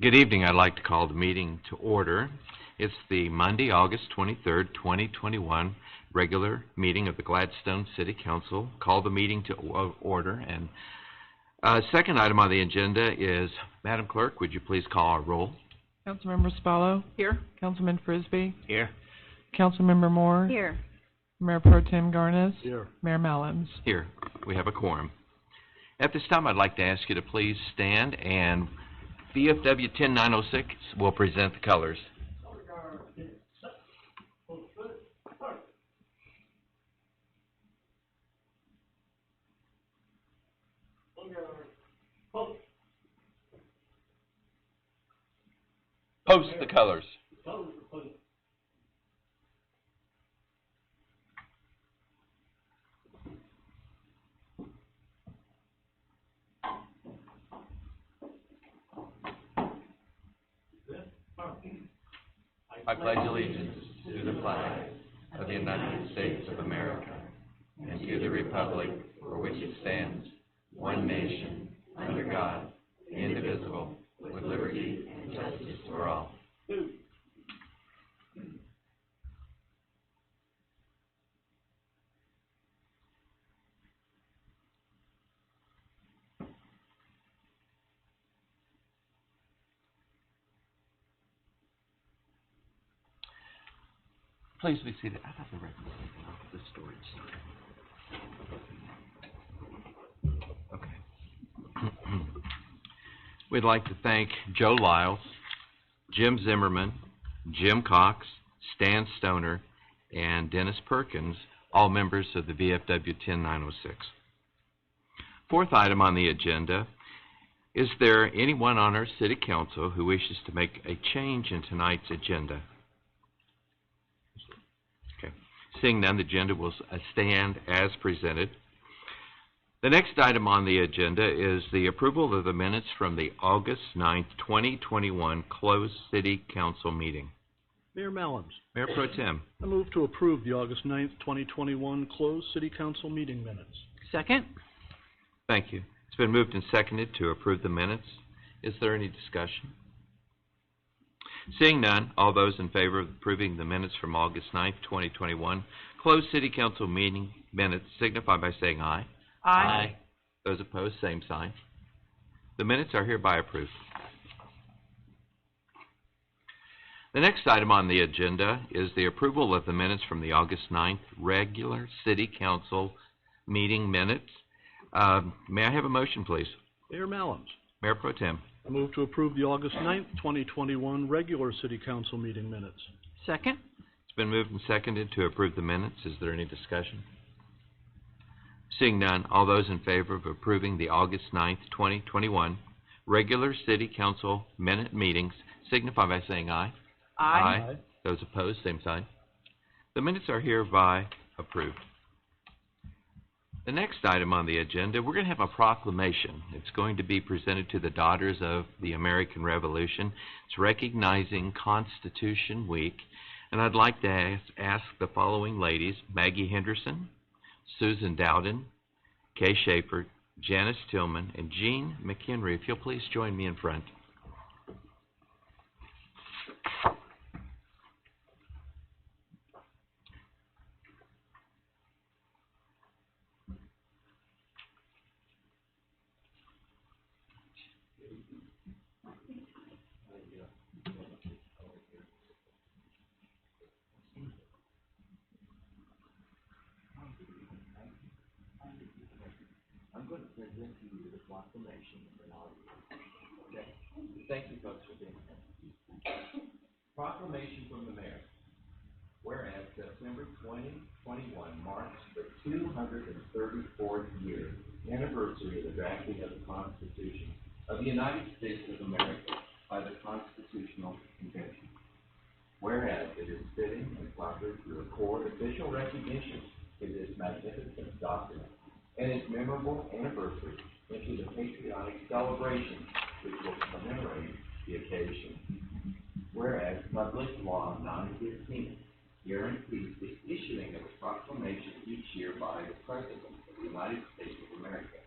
Good evening. I'd like to call the meeting to order. It's the Monday, August 23rd, 2021, regular meeting of the Gladstone City Council. Call the meeting to order. And second item on the agenda is, Madam Clerk, would you please call our roll? Councilmember Spallo? Here. Councilman Frisbee? Here. Councilmember Moore? Here. Mayor Pro Tem Garnes? Here. Mayor Mellons? Here. We have a quorum. At this time, I'd like to ask you to please stand, and VFW 10906 will present the colors. Post the colors. I pledge allegiance to the flag of the United States of America and to the republic for which it stands, one nation, under God, indivisible, with liberty and justice for all. Please be seated. I thought the record was the storage side. Okay. We'd like to thank Joe Lyles, Jim Zimmerman, Jim Cox, Stan Stoner, and Dennis Perkins, all members of the VFW 10906. Fourth item on the agenda, is there anyone on our City Council who wishes to make a change in tonight's agenda? Seeing none, the agenda will stand as presented. The next item on the agenda is the approval of the minutes from the August 9th, 2021 closed City Council meeting. Mayor Mellons. Mayor Pro Tem. I move to approve the August 9th, 2021 closed City Council meeting minutes. Second. Thank you. It's been moved and seconded to approve the minutes. Is there any discussion? Seeing none, all those in favor of approving the minutes from August 9th, 2021, closed City Council meeting minutes signify by saying aye. Aye. Those opposed, same sign. The minutes are hereby approved. The next item on the agenda is the approval of the minutes from the August 9th regular City Council meeting minutes. May I have a motion, please? Mayor Mellons. Mayor Pro Tem. I move to approve the August 9th, 2021 regular City Council meeting minutes. Second. It's been moved and seconded to approve the minutes. Is there any discussion? Seeing none, all those in favor of approving the August 9th, 2021 regular City Council minute meetings signify by saying aye. Aye. Those opposed, same sign. The minutes are hereby approved. The next item on the agenda, we're going to have a proclamation. It's going to be presented to the Daughters of the American Revolution. It's recognizing Constitution Week. And I'd like to ask the following ladies, Maggie Henderson, Susan Dowden, Kay Schaefer, Janice Tillman, and Jean McHenry, if you'll please join me in front. I'm going to present to you the proclamation of an audience. Okay. Thank you, folks, for being here. Proclamation from the Mayor. Whereas September 2021 marks the 234th year anniversary of the drafting of the Constitution of the United States of America by the Constitutional Convention. Whereas it is fitting and proper to record official recognition to this magnificent document and its memorable anniversary into the patriotic celebration which will commemorate the occasion. Whereas Public Law 915 guarantees the issuing of a proclamation each year by the President of the United States of America,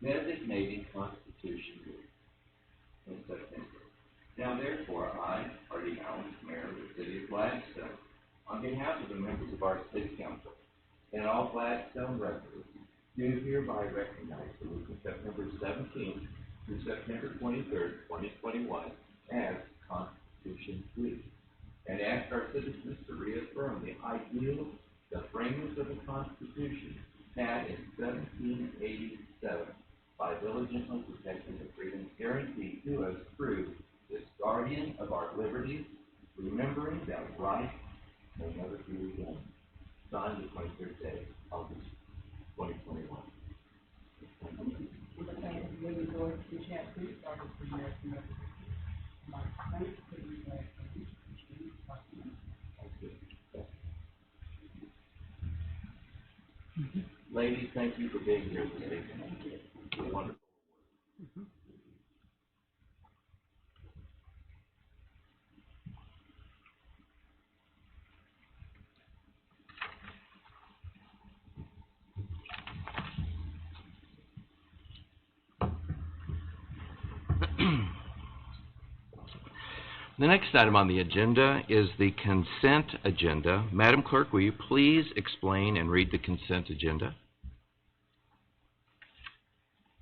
designating Constitution Week in September. therefore, I, Artie Allen, Mayor of the City of Gladstone, on behalf of the members of our City Council and all Gladstone residents, do hereby recognize the week of September 17th through September 23rd, 2021 as Constitution Week, and ask our citizens to reaffirm the ideals the framers of the Constitution had in 1787 by diligently protecting the freedoms guaranteed to us through this guardian of our liberties, remembering that right may never be regained. Signed the 23rd day, August 2021. Ladies, thank you for being here this evening. It's wonderful. The next item on the agenda is the consent agenda. Madam Clerk, will you please explain and read the consent agenda?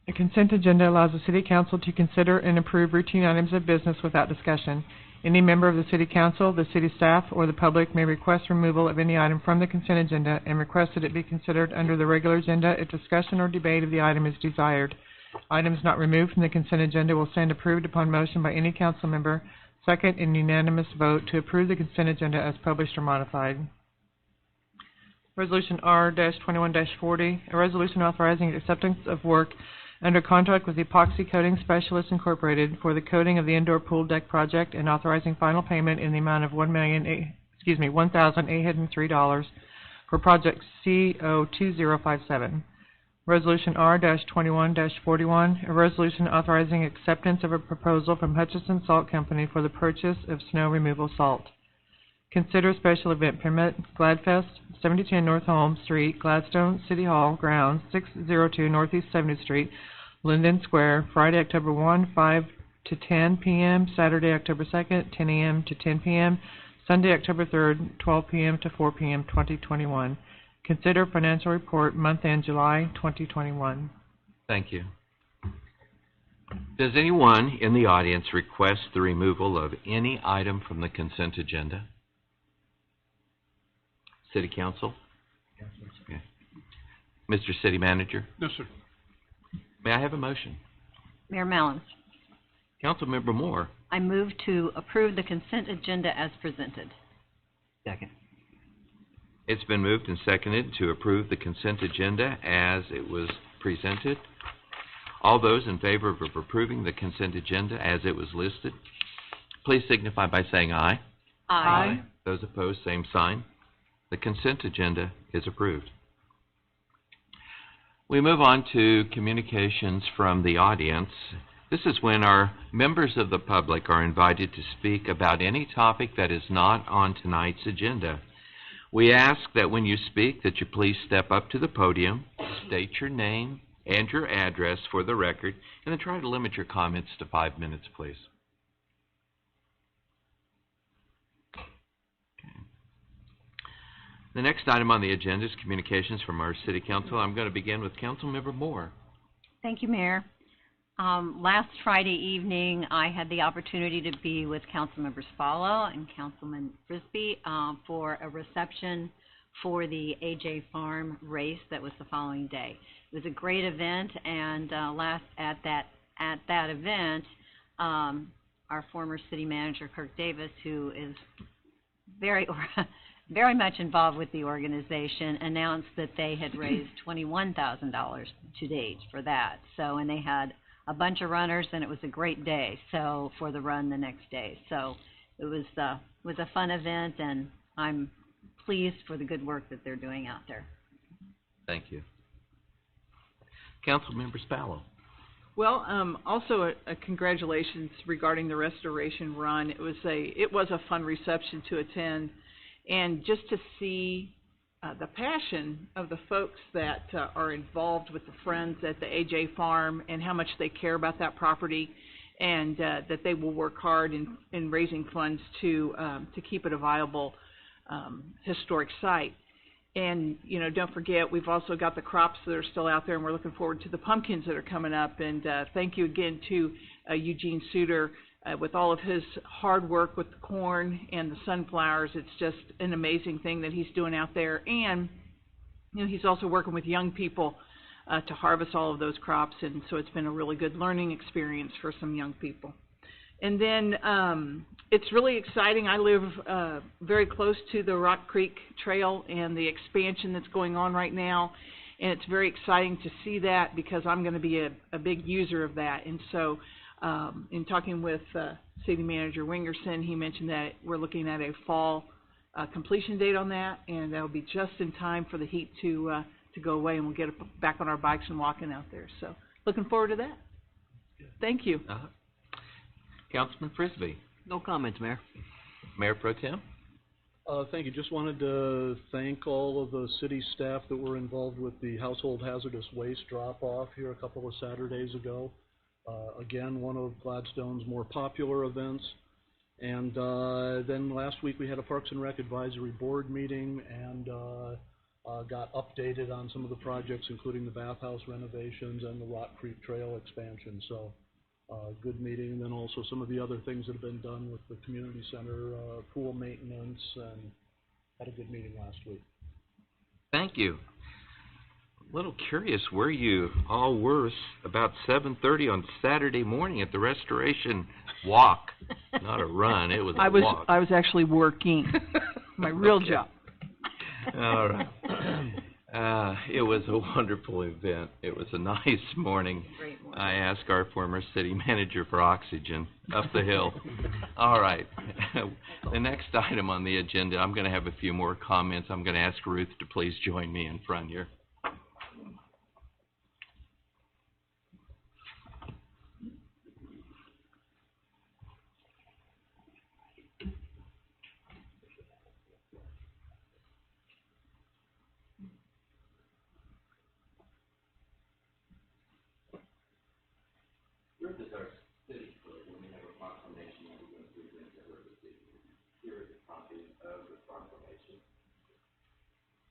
A consent agenda allows the City Council to consider and approve routine items of business without discussion. Any member of the City Council, the City staff, or the public may request removal of any item from the consent agenda and request that it be considered under the regular agenda if discussion or debate of the item is desired. Items not removed from the consent agenda will stand approved upon motion by any council member, second in unanimous vote to approve the consent agenda as published or modified. Resolution R-21-40, a resolution authorizing acceptance of work under contract with Epoxy Coating Specialists Incorporated for the coating of the indoor pool deck project and authorizing final payment in the amount of $1,803 for project CO2057. Resolution R-21-41, a resolution authorizing acceptance of a proposal from Hutchison Salt Company for the purchase of snow removal salt. Consider special event permit, Gladfest, 7010 North Holmes Street, Gladstone City Hall, grounds, 602 Northeast 70th Street, Linden Square, Friday, October 1, 5 to 10 p.m., Saturday, October 2nd, 10 a.m. to 10 p.m., Sunday, October 3rd, 12 p.m. to 4 p.m., 2021. Consider financial report month-end July 2021. Thank you. Does anyone in the audience request the removal of any item from the consent agenda? City Council? Okay. Mr. City Manager? No, sir. May I have a motion? Mayor Mallon, Councilmember Moore? I move to approve the consent agenda as presented. Second. It's been moved and seconded to approve the consent agenda as it was presented. All those in favor of approving the consent agenda as it was listed, please signify by saying aye. Aye. Those opposed, same sign. The consent agenda is approved. We move on to communications from the audience. This is when our members of the public are invited to speak about any topic that is not on tonight's agenda. We ask that when you speak that you please step up to the podium, state your name and your address for the record, and then try to limit your comments to 5 minutes, please. Okay. The next item on the agenda is communications from our City Council. I'm going to begin with Councilmember Moore. Thank you, Mayor. Last Friday evening, I had the opportunity to be with Councilmember Spallo and Councilman Frisbee for a reception for the AJ Farm race that was the following day. It was a great event, and at that event, our former city manager, Kirk Davis, who is very much involved with the organization, announced that they had raised $21,000 to date for that. So, and they had a bunch of runners, and it was a great day. So for the run the next day, so it was a fun event, and I'm pleased for the good work that they're doing out there. Thank you. Councilmember Spallo. Well, also a congratulations regarding the restoration run. It was a fun reception to attend, and just to see the passion of the folks that are involved with the friends at the AJ Farm and how much they care about that property. and that they will work hard in raising funds to keep it a viable historic site. And, you know, don't forget, we've also got the crops that are still out there, and we're looking forward to the pumpkins that are coming up. And thank you again to Eugene Suter with all of his hard work with the corn and the sunflowers. It's just an amazing thing that he's doing out there. And, you know, he's also working with young people to harvest all of those crops, and so it's been a really good learning experience for some young people. And then it's really exciting. I live very close to the Rock Creek Trail and the expansion that's going on right now, and it's very exciting to see that because I'm going to be a big user of that. And so in talking with City Manager Wingerson, he mentioned that we're looking at a fall completion date on that, and that'll be just in time for the heat to go away, and we'll get back on our bikes and walking out there. So looking forward to that. Thank you. Councilman Frisbee. No comments, Mayor. Mayor Pro Tem. Thank you. Just wanted to thank all of the city staff that were involved with the household hazardous waste drop-off here a couple of Saturdays ago. Again, one of Gladstone's more popular events. And then last week we had a Parks and Rec Advisory Board meeting and got updated on some of the projects, including the bathhouse renovations and the Rock Creek Trail expansion. So good meeting. And then also some of the other things that have been done with the community center, pool maintenance, and had a good meeting last week. Thank you. A little curious where you all were about 7:30 on Saturday morning at the Restoration Walk. Not a run, it was a walk. I was actually working my real job. All right. It was a wonderful event. It was a nice morning. Great morning. I asked our former city manager for oxygen up the hill. All right. The next item on the agenda, I'm going to have a few more comments. I'm going to ask Ruth to please join me in front here. Ruth is our city clerk, and we have a proclamation that we're going to present to her this evening. Here is a copy of the proclamation.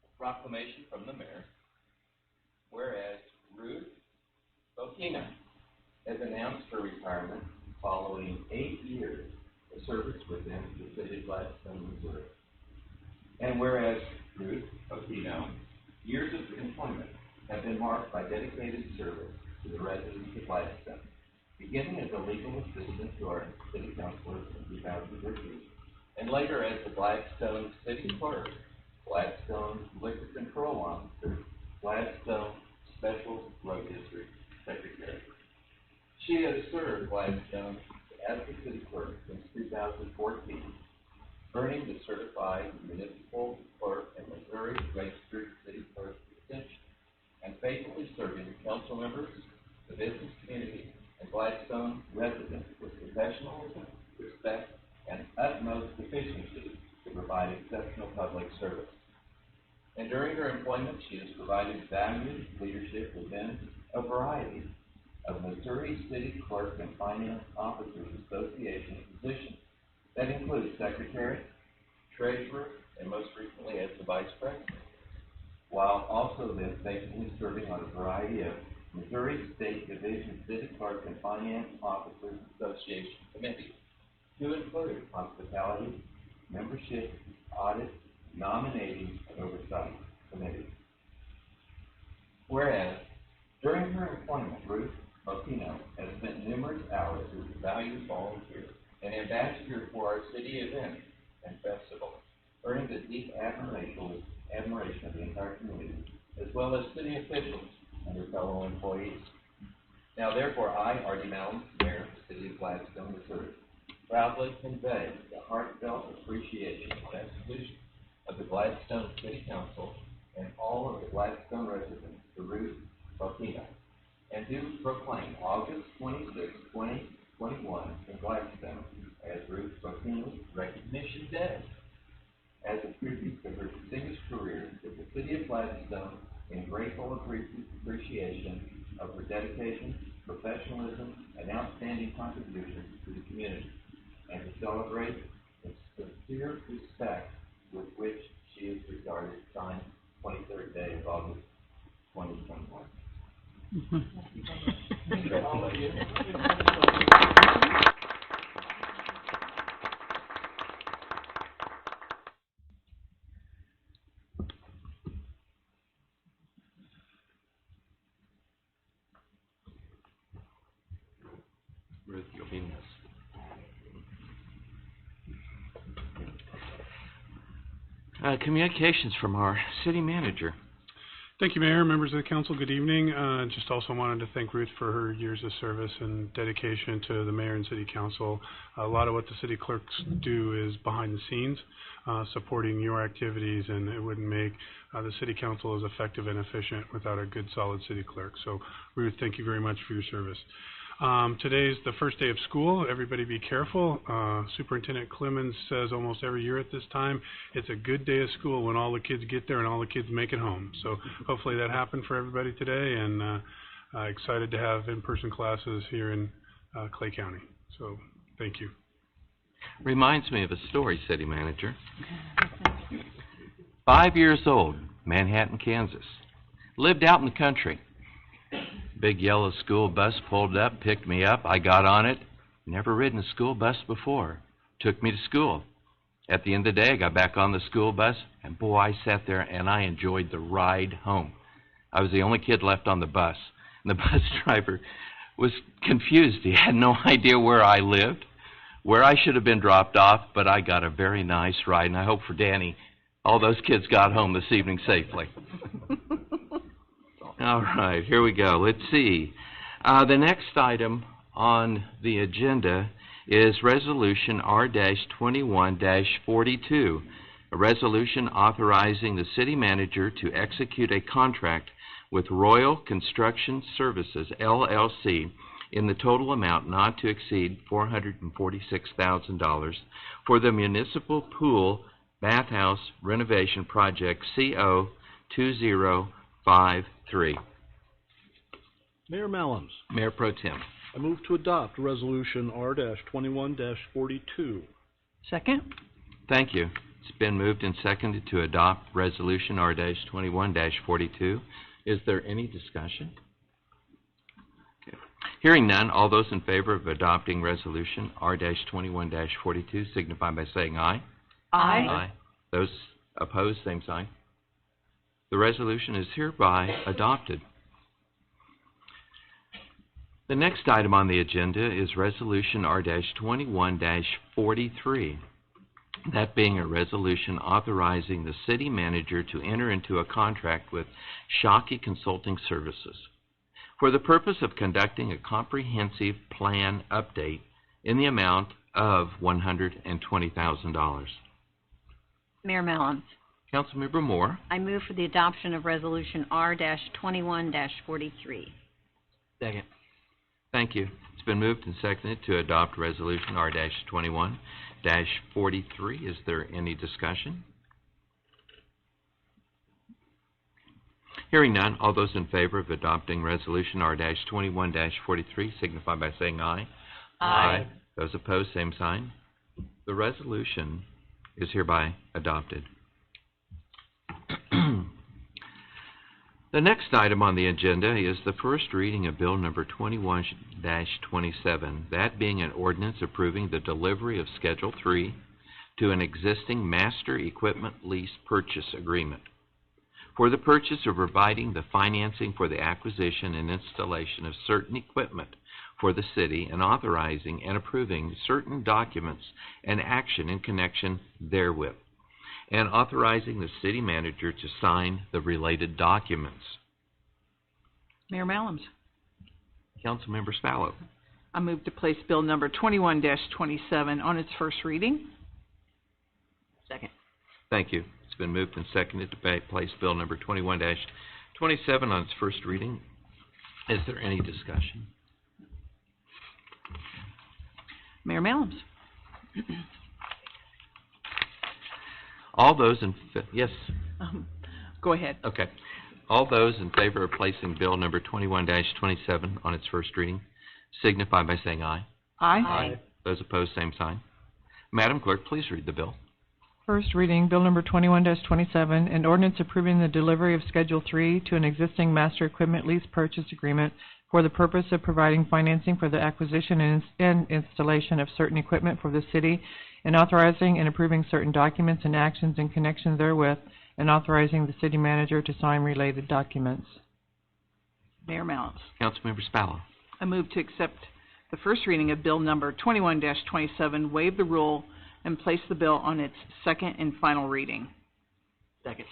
A proclamation from the mayor. Whereas Ruth Bokina has announced her retirement following 8 years of service within the city of Gladstone, Missouri. And whereas Ruth Bokina years of employment have been marked by dedicated service to the residents of Gladstone, beginning as a legal assistant to our city councilors in 2013, and later as the Gladstone city clerk, Gladstone liquor control officer, Gladstone special road district secretary. She has served Gladstone as the city clerk since 2014, earning the certified municipal clerk and Missouri registered city clerk distinction, and faithfully serving council members, the business community, and Gladstone residents with professionalism, respect, and utmost efficiency to provide exceptional public service. And during her employment, she has provided valued leadership within a variety of Missouri City Clerk and Finance Officers Association positions that include secretary, treasurer, and most recently as the vice president, while also then faithfully serving on a variety of Missouri State Division City Clerk and Finance Officers Association committees, to include hospitality, membership, audit, nominating, and oversight committees. Whereas, during her employment, Ruth Bokino has spent numerous hours as a valued volunteer and ambassador for our city events and festivals, earning the deep admiration of the entire community, as well as city officials and their fellow employees. Now, therefore, I, R.D. Mallon, Mayor of the City of Gladstone, Missouri, proudly convey the heartfelt appreciation and execution of the Gladstone City Council and all of the Gladstone residents to Ruth Bokino, and do proclaim August 26, 2021 in Gladstone as Ruth Bokino's Recognition Day, as a tribute to her distinguished career with the City of Gladstone in grateful appreciation of her dedication, professionalism, an outstanding contribution to the community, and to celebrate the sincere respect with which she is regarded, signed 23rd day of August, 2021. Ruth, you'll be missed. Communications from our city manager. Thank you, Mayor, members of the council, good evening. Just also wanted to thank Ruth for her years of service and dedication to the mayor and city council. A lot of what the city clerks do is behind the scenes, supporting your activities, and it wouldn't make the city council as effective and efficient without a good, solid city clerk. So, Ruth, thank you very much for your service. Today's the first day of school. Everybody be careful. Superintendent Clemens says almost every year at this time, it's a good day of school when all the kids get there and all the kids make it home. So hopefully that happened for everybody today, and excited to have in-person classes here in Clay County. So thank you. Reminds me of a story, city manager. 5 years old, Manhattan, Kansas. Lived out in the country. Big yellow school bus pulled up, picked me up. I got on it. Never ridden a school bus before. Took me to school. At the end of the day, I got back on the school bus, and boy, I sat there and I enjoyed the ride home. I was the only kid left on the bus, and the bus driver was confused. He had no idea where I lived, where I should have been dropped off, but I got a very nice ride, and I hope for Danny, all those kids got home this evening safely. All right, here we go. Let's see. The next item on the agenda is Resolution R-21-42, a resolution authorizing the city manager to execute a contract with Royal Construction Services, LLC, in the total amount not to exceed $446,000 for the municipal pool bathhouse renovation project CO 2053. Mayor Mellons, Mayor Pro Tem. I move to adopt Resolution R-21-42. Second? Thank you. It's been moved and seconded to adopt Resolution R-21-42. Is there any discussion? Okay. Hearing none, all those in favor of adopting Resolution R-21-42 signify by saying aye. Aye. Aye. Those opposed, same sign. The resolution is hereby adopted. The next item on the agenda is Resolution R-21-43, that being a resolution authorizing the city manager to enter into a contract with Shockey Consulting Services for the purpose of conducting a comprehensive plan update in the amount of $120,000. Mayor Mellons, Councilmember Moore. I move for the adoption of Resolution R-21-43. Second. Thank you. It's been moved and seconded to adopt Resolution R-21-43. Is there any discussion? Hearing none, all those in favor of adopting Resolution R-21-43 signify by saying aye. Aye. Those opposed, same sign. The resolution is hereby adopted. The next item on the agenda is the first reading of Bill number 21-27, that being an ordinance approving the delivery of Schedule 3 to an existing master equipment lease purchase agreement for the purchase or providing the financing for the acquisition and installation of certain equipment for the city and authorizing and approving certain documents and action in connection therewith, and authorizing the city manager to sign the related documents. Mayor Mellons, Councilmember Spallo. I move to place Bill number 21-27 on its first reading. Second. Thank you. It's been moved and seconded to place Bill number 21-27 on its first reading. Is there any discussion? Mayor Mellons, All those in yes. go ahead. Okay. All those in favor of placing Bill number 21-27 on its first reading signify by saying aye. Aye. Those opposed, same sign. Madam Clerk, please read the bill. First reading, Bill number 21-27, an ordinance approving the delivery of Schedule 3 to an existing master equipment lease purchase agreement for the purpose of providing financing for the acquisition and installation of certain equipment for the city, and authorizing and approving certain documents and actions in connection therewith, and authorizing the city manager to sign related documents. Mayor Mallon. Councilmember Spallo. I move to accept the first reading of Bill number 21-27, waive the rule, and place the bill on its second and final reading. Second.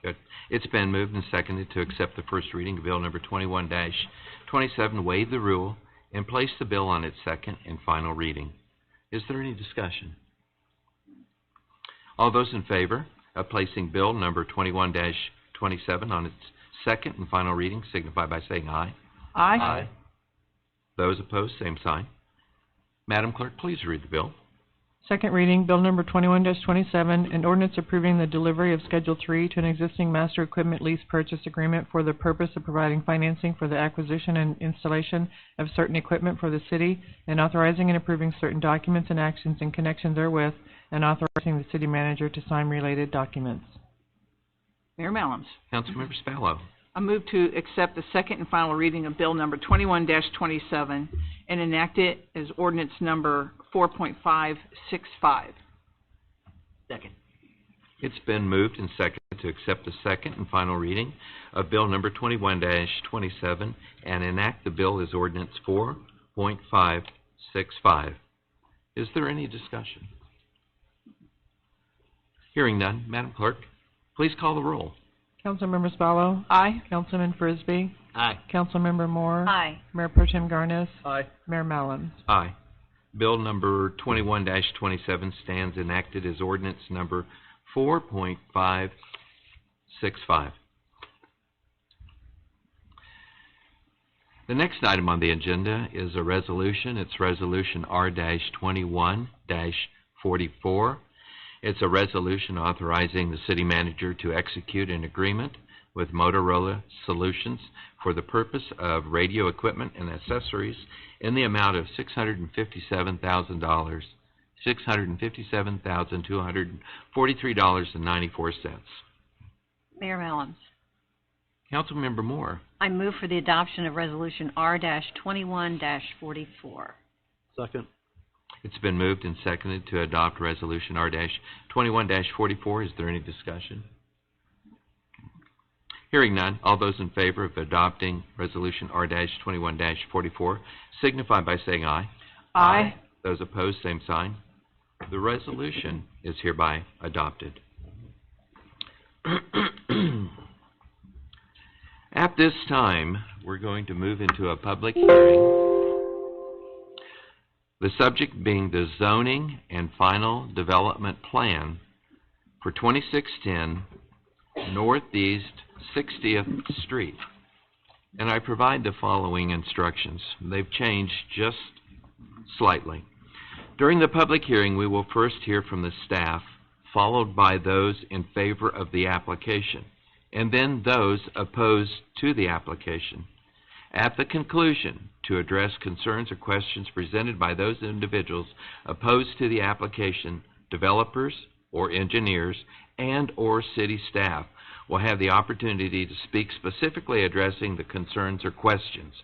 Good. It's been moved and seconded to accept the first reading of Bill number 21-27, waive the rule, and place the bill on its second and final reading. Is there any discussion? All those in favor of placing Bill number 21-27 on its second and final reading signify by saying aye. Aye. Those opposed, same sign. Madam Clerk, please read the bill. Second reading, Bill number 21-27, an ordinance approving the delivery of Schedule 3 to an existing master equipment lease purchase agreement for the purpose of providing financing for the acquisition and installation of certain equipment for the city, and authorizing and approving certain documents and actions in connection therewith, and authorizing the city manager to sign related documents. Mayor Mallon. Councilmember Spallo. I move to accept the second and final reading of Bill number 21-27 and enact it as ordinance number 4.565. Second. It's been moved and seconded to accept the second and final reading of Bill number 21-27 and enact the bill as ordinance 4.565. Is there any discussion? Hearing none, Madam Clerk, please call the roll. Councilmember Spallo. Aye. Councilman Frisbee. Aye. Councilmember Moore. Aye. Mayor Pro Tem Garnis. Aye. Mayor Mallon. Aye. Bill number 21-27 stands enacted as ordinance number 4.565. The next item on the agenda is a resolution. It's Resolution R-21-44. It's a resolution authorizing the city manager to execute an agreement with Motorola Solutions for the purpose of radio equipment and accessories in the amount of $657,000, $657,243.94. Mayor Mallon. Councilmember Moore. I move for the adoption of Resolution R-21-44. Second. It's been moved and seconded to adopt Resolution R-21-44. Is there any discussion? Hearing none, all those in favor of adopting Resolution R-21-44 signify by saying aye. Aye. Those opposed, same sign. The resolution is hereby adopted. At this time, we're going to move into a public hearing. The subject being the zoning and final development plan for 2610 Northeast 60th Street. And I provide the following instructions. They've changed just slightly. During the public hearing, we will first hear from the staff, followed by those in favor of the application, and then those opposed to the application. At the conclusion, to address concerns or questions presented by those individuals opposed to the application, developers or engineers and or city staff will have the opportunity to speak specifically addressing the concerns or questions.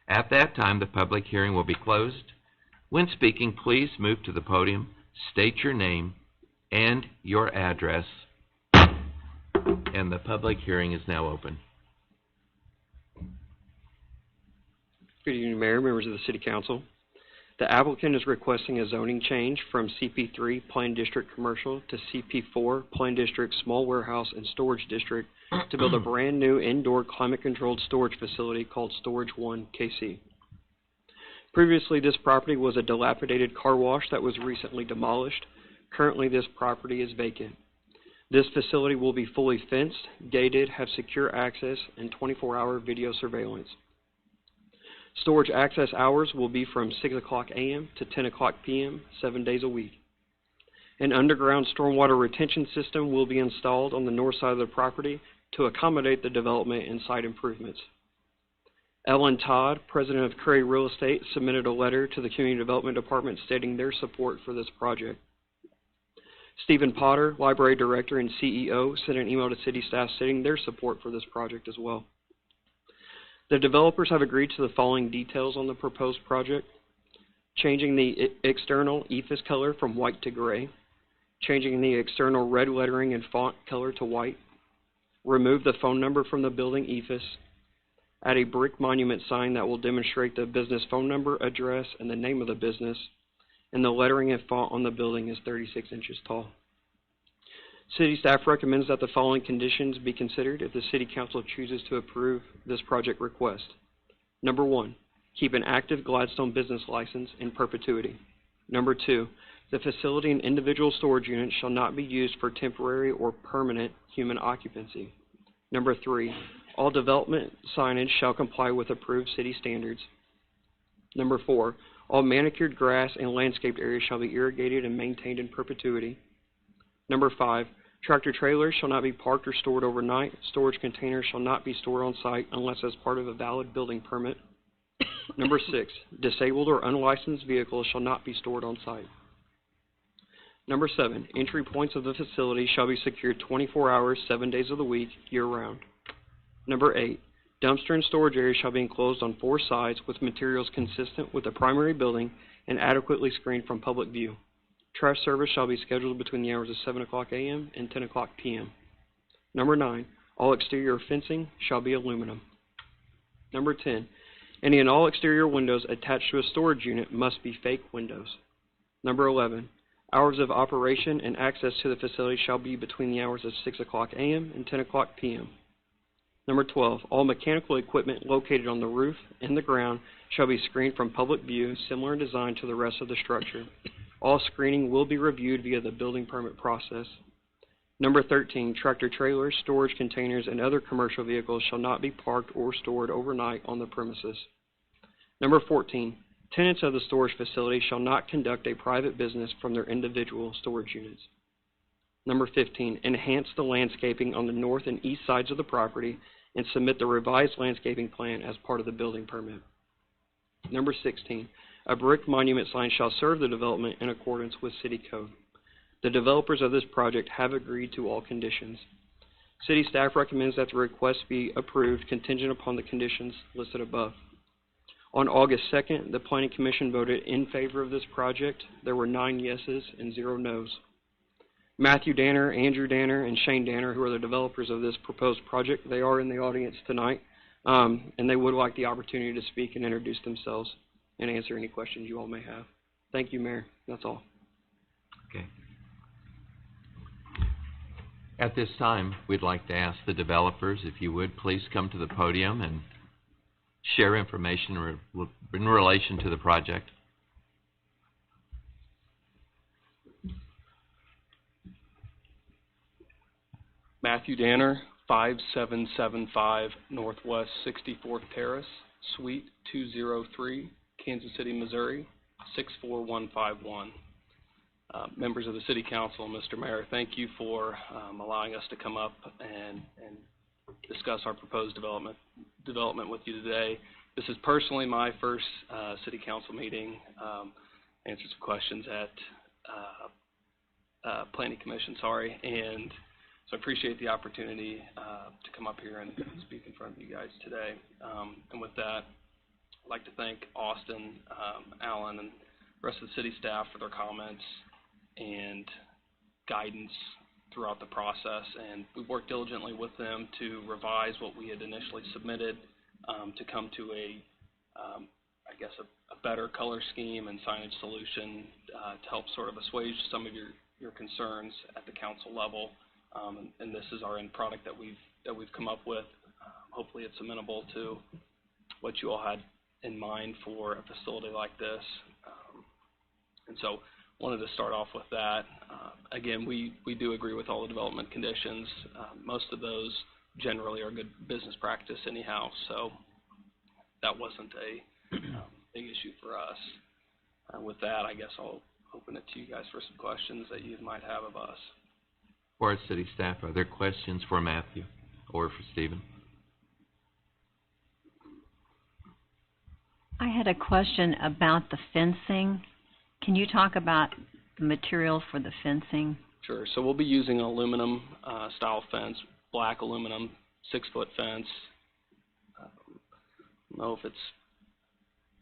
At that time, the public hearing will be closed. When speaking, please move to the podium, state your name and your address, and the public hearing is now open. Good evening, Mayor, members of the City Council. The applicant is requesting a zoning change from CP3 Plain District Commercial to CP4 Plain District Small Warehouse and Storage District to build a brand new indoor climate-controlled storage facility called Storage 1 KC. Previously, this property was a dilapidated car wash that was recently demolished. Currently, this property is vacant. This facility will be fully fenced, gated, have secure access, and 24-hour video surveillance. Storage access hours will be from 6 o'clock a.m. to 10 o'clock p.m., 7 days a week. An underground stormwater retention system will be installed on the north side of the property to accommodate the development and site improvements. Ellen Todd, president of Curry Real Estate, submitted a letter to the Community Development Department stating their support for this project. Stephen Potter, library director and CEO, sent an email to city staff stating their support for this project as well. The developers have agreed to the following details on the proposed project: changing the external ephes color from white to gray, changing the external red lettering and font color to white, remove the phone number from the building ephes, add a brick monument sign that will demonstrate the business phone number, address, and the name of the business, and the lettering and font on the building is 36 inches tall. City staff recommends that the following conditions be considered if the City Council chooses to approve this project request. Number 1, keep an active Gladstone business license in perpetuity. Number 2, the facility and individual storage units shall not be used for temporary or permanent human occupancy. Number 3, all development signage shall comply with approved city standards. Number 4, all manicured grass and landscaped areas shall be irrigated and maintained in perpetuity. Number 5, tractor trailers shall not be parked or stored overnight. Storage containers shall not be stored on site unless as part of a valid building permit. Number 6, disabled or unlicensed vehicles shall not be stored on site. Number 7, entry points of the facility shall be secured 24 hours, 7 days of the week, year-round. Number 8, dumpster and storage areas shall be enclosed on 4 sides with materials consistent with the primary building and adequately screened from public view. Trash service shall be scheduled between the hours of 7 o'clock a.m. and 10 o'clock p.m. Number 9, all exterior fencing shall be aluminum. Number 10, any and all exterior windows attached to a storage unit must be fake windows. Number 11, hours of operation and access to the facility shall be between the hours of 6 o'clock a.m. and 10 o'clock p.m. Number 12, all mechanical equipment located on the roof and the ground shall be screened from public view, similar in design to the rest of the structure. All screening will be reviewed via the building permit process. Number 13, tractor trailers, storage containers, and other commercial vehicles shall not be parked or stored overnight on the premises. Number 14, tenants of the storage facility shall not conduct a private business from their individual storage units. Number 15, enhance the landscaping on the north and east sides of the property and submit the revised landscaping plan as part of the building permit. Number 16, a brick monument sign shall serve the development in accordance with city code. The developers of this project have agreed to all conditions. City staff recommends that the request be approved contingent upon the conditions listed above. On August 2nd, the Planning Commission voted in favor of this project. There were 9 yeses and 0 nos. Matthew Danner, Andrew Danner, and Shane Danner, who are the developers of this proposed project, they are in the audience tonight, and they would like the opportunity to speak and introduce themselves and answer any questions you all may have. Thank you, Mayor. That's all. Okay. At this time, we'd like to ask the developers, if you would, please come to the podium and share information in relation to the project. Matthew Danner, 5775 Northwest 64th Terrace, Suite 203, Kansas City, Missouri, 64151. Members of the City Council, Mr. Mayor, thank you for allowing us to come up and discuss our proposed development with you today. This is personally my first City Council meeting, answered some questions at Planning Commission, and so I appreciate the opportunity to come up here and speak in front of you guys today. And with that, I'd like to thank Austin, Alan, and the rest of the city staff for their comments and guidance throughout the process. And we've worked diligently with them to revise what we had initially submitted to come to I guess a better color scheme and signage solution to help sort of assuage some of your concerns at the council level. And this is our end product that we've come up with. Hopefully it's amenable to what you all had in mind for a facility like this. And so wanted to start off with that. Again, we do agree with all the development conditions. Most of those generally are good business practice anyhow, so that wasn't a big issue for us. With that, I guess I'll open it to you guys for some questions that you might have of us. For our city staff, are there questions for Matthew or for Stephen? I had a question about the fencing. Can you talk about the material for the fencing? Sure. So we'll be using an aluminum style fence, black aluminum, 6-foot fence. I don't know if it's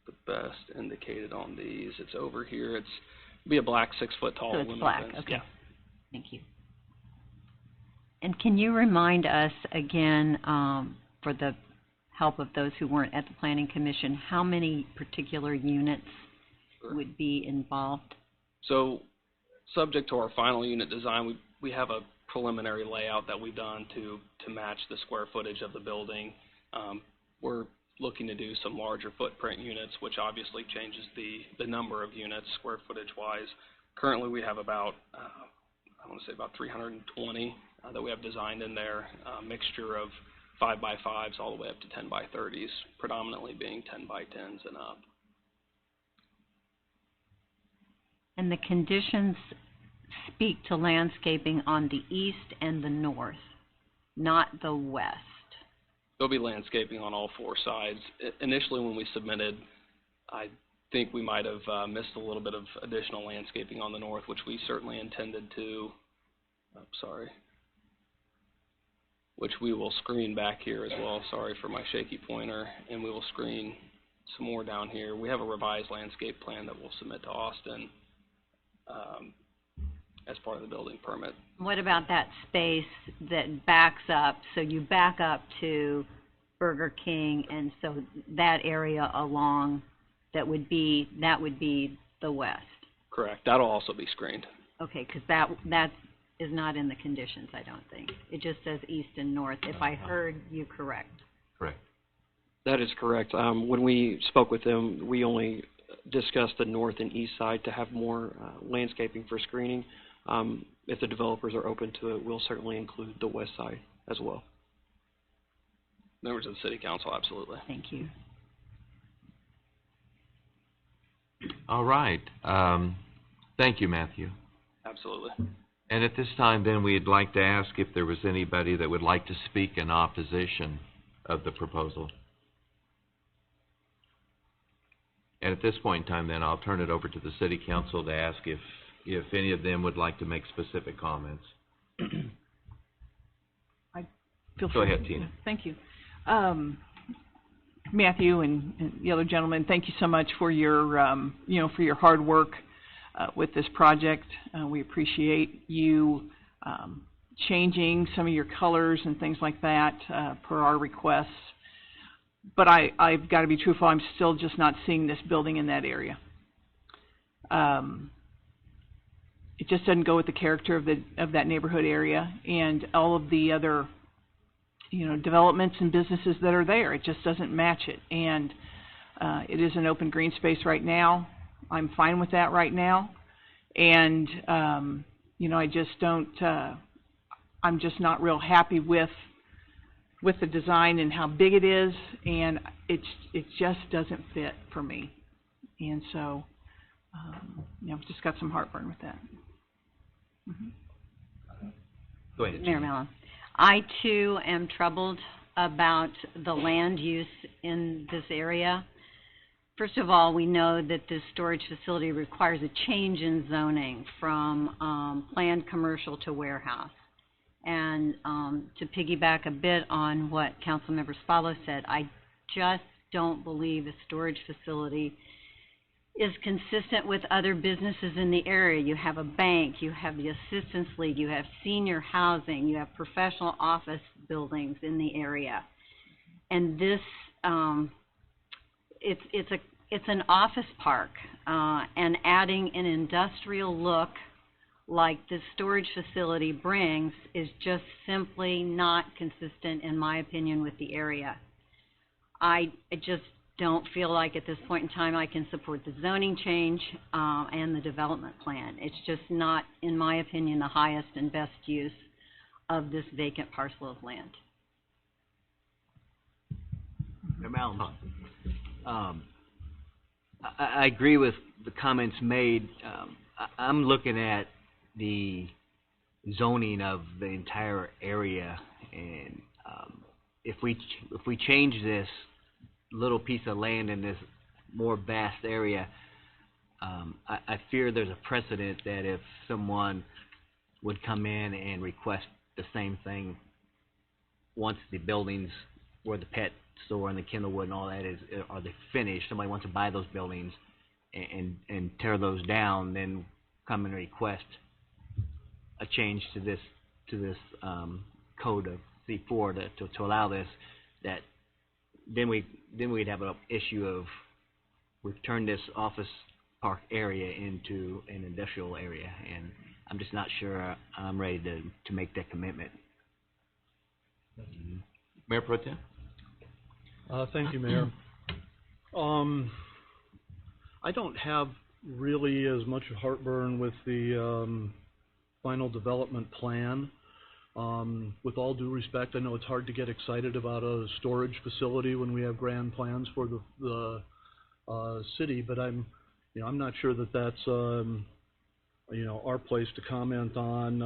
the best indicated on these. It's over here. It'll be a black 6-foot tall So it's aluminum black, fence. okay. Yeah. Thank you. And can you remind us again, for the help of those who weren't at the Planning Commission, how many particular units would be involved? So, subject to our final unit design, we have a preliminary layout that we've done to match the square footage of the building. We're looking to do some larger footprint units, which obviously changes the number of units square footage wise. Currently, we have about I want to say about 320 that we have designed in there, a mixture of 5x5s all the way up to 10x30s, predominantly being 10x10s and up. And the conditions speak to landscaping on the east and the north, not the west. There'll be landscaping on all 4 sides. Initially, when we submitted, I think we might have missed a little bit of additional landscaping on the north, which we certainly intended to, which we will screen back here as well. Sorry for my shaky pointer. And we will screen some more down here. We have a revised landscape plan that we'll submit to Austin as part of the building permit. What about that space that backs up, so you back up to Burger King, and so that area along, that would be the west? Correct. That'll also be screened. Okay, because that is not in the conditions, I don't think. It just says east and north, if I heard you correct. Correct. That is correct. When we spoke with them, we only discussed the north and east side to have more landscaping for screening. If the developers are open to it, we'll certainly include the west side as well. Members of the City Council, absolutely. Thank you. All right. Thank you, Matthew. Absolutely. And at this time, then, we'd like to ask if there was anybody that would like to speak in opposition of the proposal. And at this point in time, then, I'll turn it over to the City Council to ask if any of them would like to make specific comments. Go ahead, Tina. Thank you. Matthew and the other gentleman, thank you so much for your, for your hard work with this project. We appreciate you changing some of your colors and things like that per our requests. But I've got to be truthful, I'm still just not seeing this building in that area. It just doesn't go with the character of that neighborhood area and all of the other, developments and businesses that are there. It just doesn't match it. And it is an open green space right now. I'm fine with that right now. And, I just don't, I'm just not real happy with the design and how big it is, and it just doesn't fit for me. And so, I've just got some heartburn with that. Mm-hmm. Go ahead. Mayor Mellon, I too am troubled about the land use in this area. First of all, we know that this storage facility requires a change in zoning from planned commercial to warehouse. And to piggyback a bit on what Councilmember Spallo said, I just don't believe a storage facility is consistent with other businesses in the area. You have a bank, you have the Assistance League, you have senior housing, you have professional office buildings in the area. And this, it's an office park, and adding an industrial look like this storage facility brings is just simply not consistent, in my opinion, with the area. I just don't feel like at this point in time I can support the zoning change and the development plan. It's just not, in my opinion, the highest and best use of this vacant parcel of land. Mayor Mellon, I agree with the comments made. I'm looking at the zoning of the entire area, and if we change this little piece of land in this more vast area, I fear there's a precedent that if someone would come in and request the same thing once the buildings where the pet store and the Kindlewood and all that are they finished, somebody wants to buy those buildings and tear those down, then come and request a change to this code of C4 to allow this, that then we'd have an issue of we've turned this office park area into an industrial area, and I'm just not sure I'm ready to make that commitment. Mayor Pro Tem? Thank you, Mayor. I don't have really as much heartburn with the final development plan. With all due respect, I know it's hard to get excited about a storage facility when we have grand plans for the city, but I'm not sure that that's our place to comment on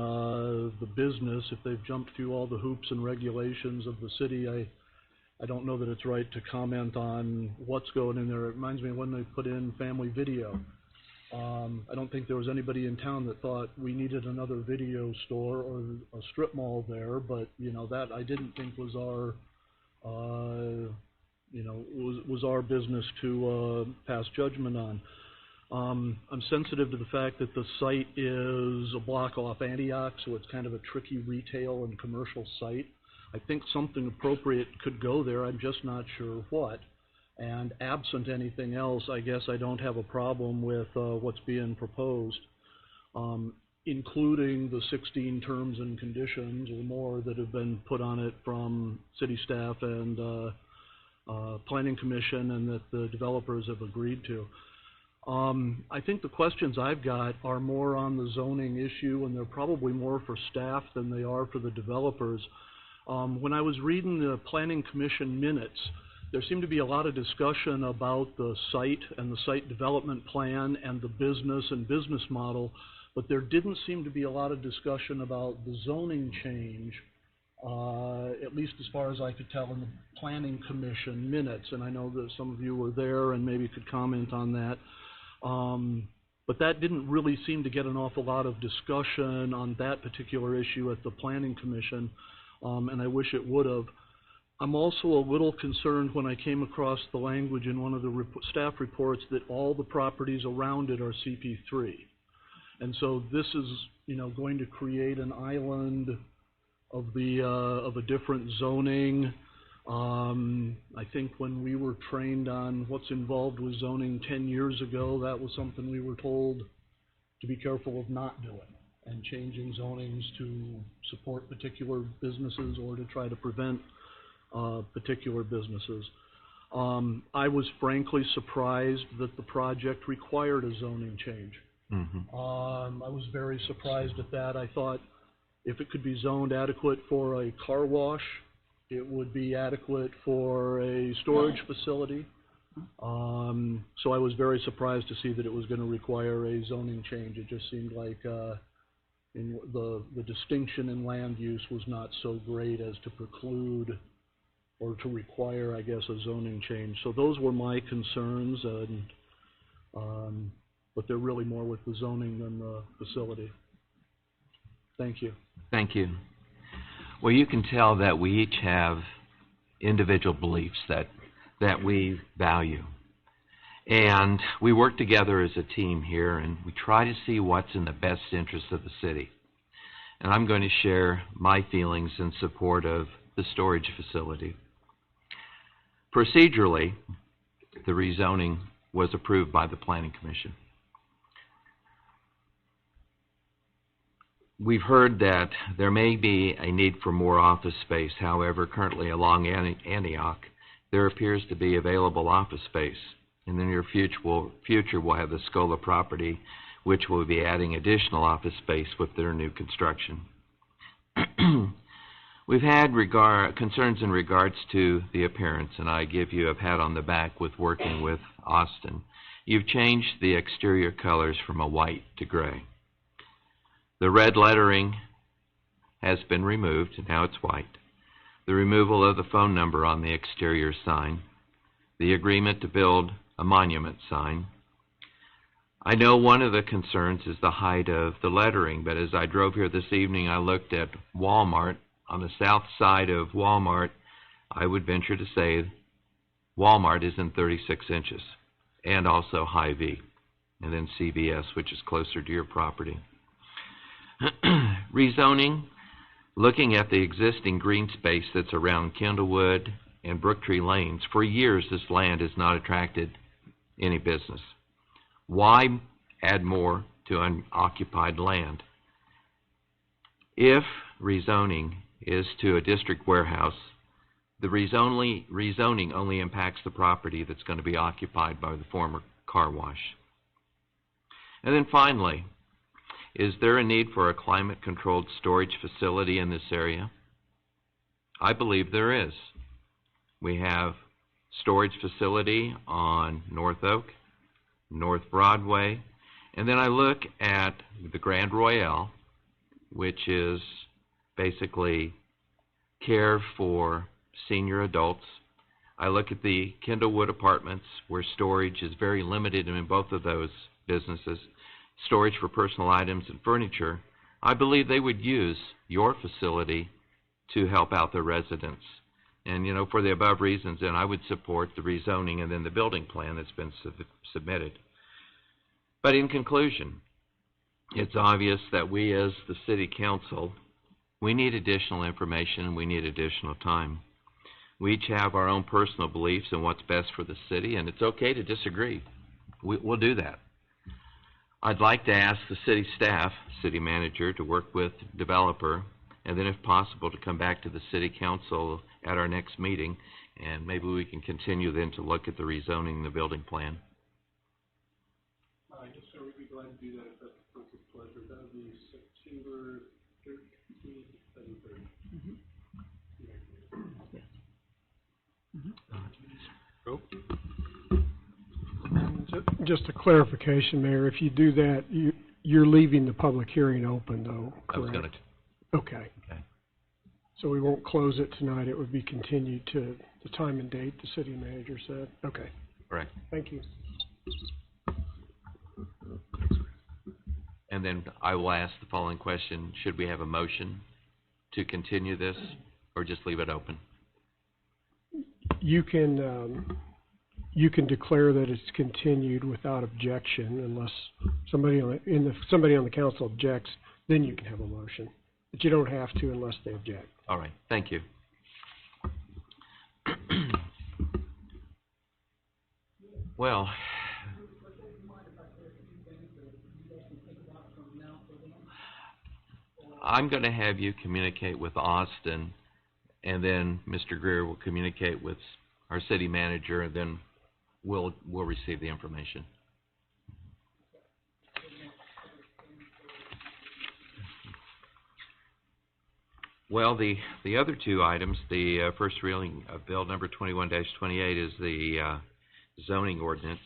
the business. If they've jumped through all the hoops and regulations of the city, I don't know that it's right to comment on what's going in there. It reminds me of when they put in family video. I don't think there was anybody in town that thought we needed another video store or a strip mall there, but that I didn't think was our was our business to pass judgment on. I'm sensitive to the fact that the site is a block off Antioch, so it's kind of a tricky retail and commercial site. I think something appropriate could go there. I'm just not sure what. And absent anything else, I guess I don't have a problem with what's being proposed, including the 16 terms and conditions or more that have been put on it from city staff and planning commission, and that the developers have agreed to. I think the questions I've got are more on the zoning issue, and they're probably more for staff than they are for the developers. When I was reading the planning commission minutes, there seemed to be a lot of discussion about the site and the site development plan and the business and business model, but there didn't seem to be a lot of discussion about the zoning change, at least as far as I could tell in the planning commission minutes. And I know that some of you were there and maybe could comment on that. But that didn't really seem to get an awful lot of discussion on that particular issue at the planning commission, and I wish it would have. I'm also a little concerned when I came across the language in one of the staff reports that all the properties around it are CP3. And so this is, going to create an island of a different zoning. I think when we were trained on what's involved with zoning 10 years ago, that was something we were told to be careful of not doing, and changing zonings to support particular businesses or to try to prevent particular businesses. I was frankly surprised that the project required a zoning change. Mm-hmm. I was very surprised at that. I thought if it could be zoned adequate for a car wash, it would be adequate for a storage facility. So I was very surprised to see that it was going to require a zoning change. It just seemed like the distinction in land use was not so great as to preclude or to require, I guess, a zoning change. So those were my concerns, and but they're really more with the zoning than the facility. Thank you. Thank you. Well, you can tell that we each have individual beliefs that we value. And we work together as a team here, and we try to see what's in the best interest of the city. And I'm going to share my feelings in support of the storage facility. Procedurally, the rezoning was approved by the Planning Commission. We've heard that there may be a need for more office space. However, currently along Antioch, there appears to be available office space. In the near future, we'll have the Scola property, which will be adding additional office space with their new construction. We've had concerns in regards to the appearance, and I give you a pat on the back with working with Austin. You've changed the exterior colors from a white to gray. The red lettering has been removed, and now it's white. The removal of the phone number on the exterior sign. The agreement to build a monument sign. I know one of the concerns is the height of the lettering, but as I drove here this evening, I looked at Walmart. On the south side of Walmart, I would venture to say Walmart is in 36 inches, and also Hy-Vee, and then CVS, which is closer to your property. Rezoning, looking at the existing green space that's around Kindlewood and Brooktree Lanes, for years this land has not attracted any business. Why add more to unoccupied land? If rezoning is to a district warehouse, the rezoning only impacts the property that's going to be occupied by the former car wash. And then finally, is there a need for a climate-controlled storage facility in this area? I believe there is. We have storage facility on North Oak, North Broadway, and then I look at the Grand Royale, which is basically care for senior adults. I look at the Kindlewood Apartments, where storage is very limited in both of those businesses, storage for personal items and furniture. I believe they would use your facility to help out their residents. And, you know, for the above reasons, then I would support the rezoning and then the building plan that's been submitted. But in conclusion, it's obvious that we as the City Council, we need additional information and we need additional time. We each have our own personal beliefs in what's best for the city, and it's okay to disagree. We'll do that. I'd like to ask the city staff, city manager, to work with developer, and then if possible to come back to the City Council at our next meeting, and maybe we can continue then to look at the rezoning and the building plan. Yes, sir, we'd be glad to do that if that's the council's pleasure. That would be September 13th at 7:30. Just a clarification, Mayor, if you do that, you're leaving the public hearing open, though, correct? I was going to. Okay. So we won't close it tonight. It would be continued to the time and date the city manager said. Okay. Correct. Thank you. And then I will ask the following question. Should we have a motion to continue this or just leave it open? You can declare that it's continued without objection unless somebody on the council objects, then you can have a motion. But you don't have to unless they object. All right. Thank you. Well, I'm going to have you communicate with Austin, and then Mr. Greer will communicate with our city manager, and then we'll receive the information. Well, the other two items, the first reading of Bill number 21-28 is the zoning ordinance,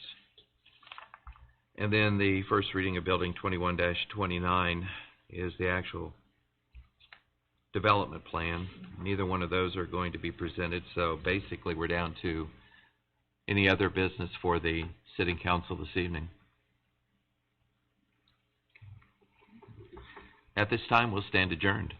and then the first reading of Building 21-29 is the actual development plan. Neither one of those are going to be presented, so basically we're down to any other business for the City Council this evening. At this time, we'll stand adjourned.